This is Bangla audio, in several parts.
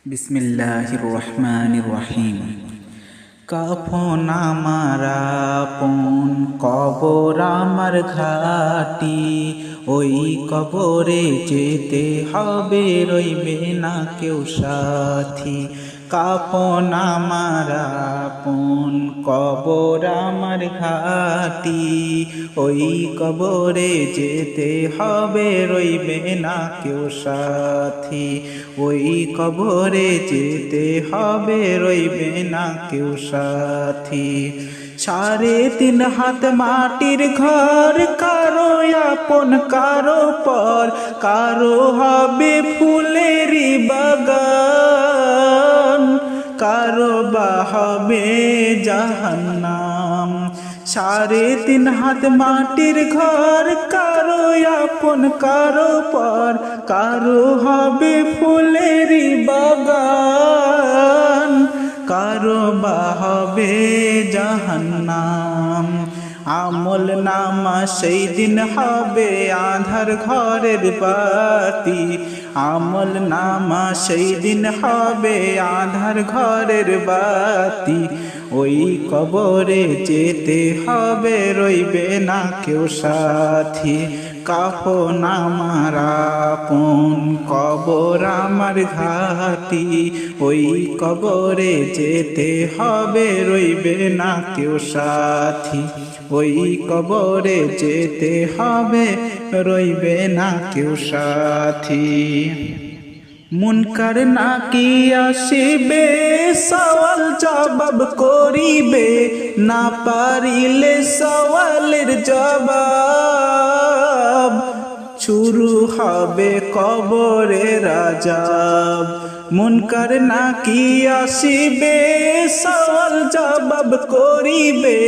বিসমিল্লাহির রহমানির রহিম। কাফন আমার আপন, কবর আমার ঘাটি, ওই কবরে যেতে হবে, রইবে না কেউ সাথী। কাফন আমার আপন, কবর আমার ঘাটি, ওই কবরে যেতে হবে, রইবে না কেউ সাথী। ওই কবরে যেতে হবে, রইবে না কেউ সাথী। 3.5 হাত মাটির ঘর, কারো আপন কারো পর, কারো হবে ফুলেরই বাগান, কারো বা হবে জাহান্নাম। 3.5 হাত মাটির ঘর, কারো আপন কারো পর, কারো হবে ফুলেরই বাগান, কারো বা হবে জাহান্নাম। আমল নামা সেই দিন হবে আঁধার ঘরের বাতি, আমল নামা সেই দিন হবে আঁধার ঘরের বাতি। ওই কবরে যেতে হবে, রইবে না কেউ সাথী। কাফন আমার আপন, কবর আমার ঘাটি, ওই কবরে যেতে হবে, রইবে না কেউ সাথী। ওই কবরে যেতে হবে, রইবে না কেউ সাথী। মুনকার নাকির আসিবে, সওয়াল জবাব করিবে, না পারিলে সওয়ালের জবাব, শুরু হবে কবরের আযাব। মুনকার নাকির আসিবে, সওয়াল জবাব করিবে,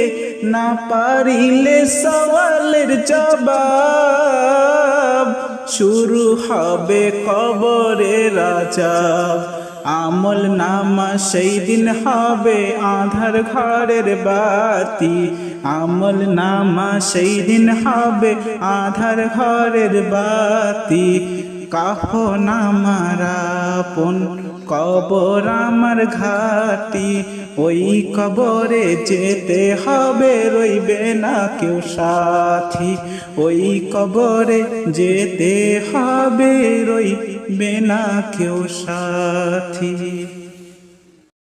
না পারিলে সওয়ালের জবাব, শুরু হবে কবরের আযাব। আমল নামা সেই দিন হবে আঁধার ঘরের বাতি, আমল নামা সেই দিন হবে আঁধার ঘরের বাতি। কাফন আমার আপন, কবর আমার ঘাটি, ওই কবরে যেতে হবে, রইবে না কেউ সাথী। ওই কবরে যেতে হবে, রইবে না কেউ সাথী।